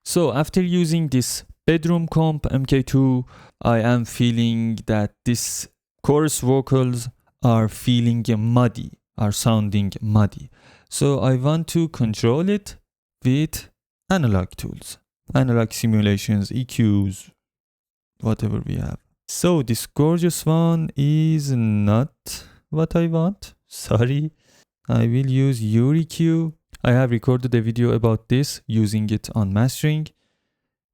So after using this bedroom comp MK2, I am feeling that this chorus vocals are feeling muddy, are sounding muddy. So I want to control it with analog tools, analog simulations, EQs, whatever we have. So this gorgeous one is not what I want. Sorry. I will use UREQ. I have recorded a video about this using it on mastering.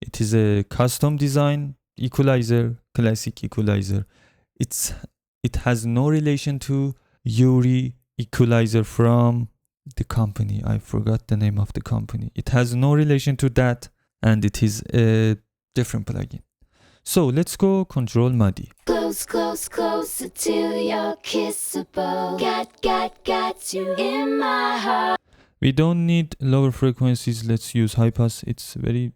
It is a custom design equalizer, classic equalizer. It has no relation to UREQ equalizer from the company. I forgot the name of the company. It has no relation to that, and it is a different plugin. So let's go control MUDI. Close, close, closer till you're kissable. Got you in my heart. We don't need lower frequencies. Let's use high pass. It's very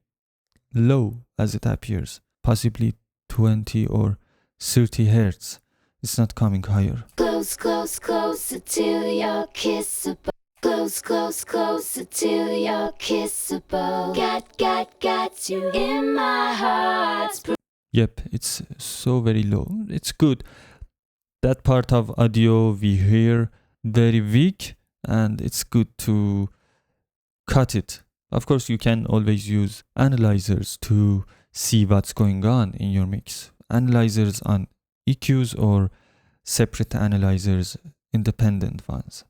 low as it appears. Possibly 20 or 30 hertz. It's not coming higher. Close, close, closer till you're kissable. Close, close, closer till you're kissable. Got you in my heart. Yep, it's so very low. It's good. That part of audio we hear very weak, and it's good to cut it. Of course, you can always use analyzers to see what's going on in your mix. Analyzers on EQs or separate analyzers, independent ones.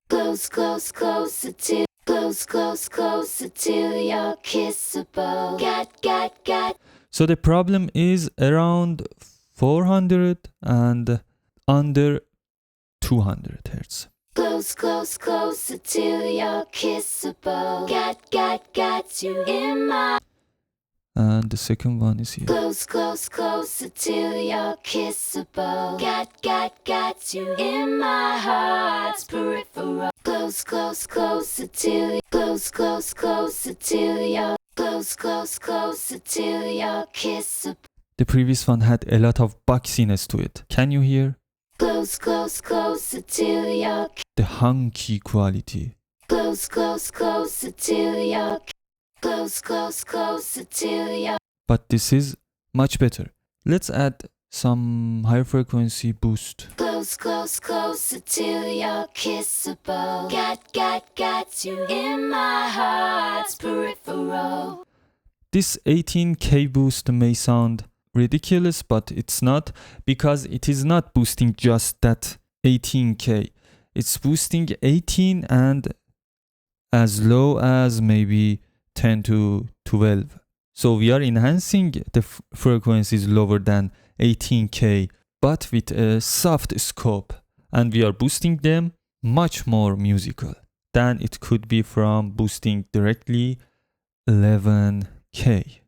Close, close, closer till. Close, close, closer till you're kissable. Got. So the problem is around 400 and under 200 hertz. Close, close, closer till you're kissable. Got you in my. And the second one is here. Close, close, closer till you're kissable. Got you in my heart's peripheral. Close, close, closer till. Close, close, closer till you're. Close, close, closer till you're kissable. The previous one had a lot of boxiness to it. Can you hear? Close, close, closer till you're. De-Hunky quality. Close, close, closer till you're. Close, close, closer till you're. But this is much better. Let's add some higher frequency boost. Close, close, closer till you're kissable. Got you in my heart's peripheral. This 18K boost may sound ridiculous, but it's not, because it is not boosting just that 18K. It's boosting 18 and as low as maybe 10 to 12. So we are enhancing the frequencies lower than 18K, but with a soft scope, and we are boosting them much more musical than it could be from boosting directly 11K.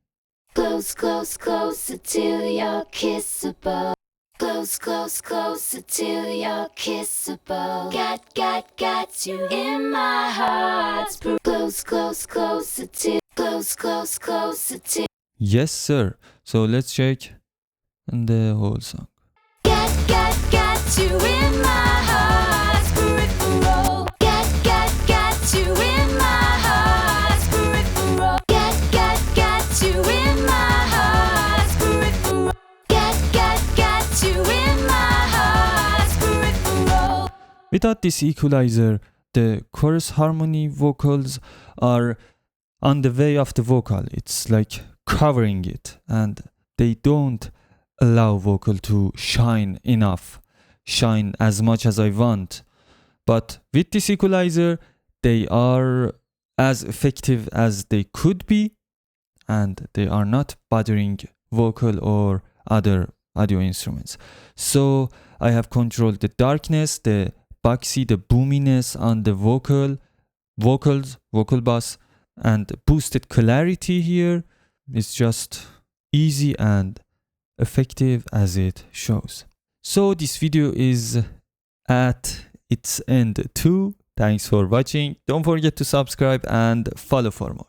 Close, close, closer till you're kissable. Close, close, closer till you're kissable. Got you in my heart's close, close, closer till. Close, close, closer till. Yes, sir. So let's check the whole song. Got you in my heart's peripheral. Got you in my heart's peripheral. Got you in my heart's peripheral. Got you in my heart's peripheral. Without this equalizer, the chorus harmony vocals are on the way of the vocal. It's like covering it, and they don't allow vocal to shine enough, shine as much as I want. But with this equalizer, they are as effective as they could be, and they are not bothering vocal or other audio instruments. So I have controlled the darkness, the boxy, the boominess on the vocals, vocal bass, and boosted clarity here. It's just easy and effective as it shows. So this video is at its end too. Thanks for watching. Don't forget to subscribe and follow for more.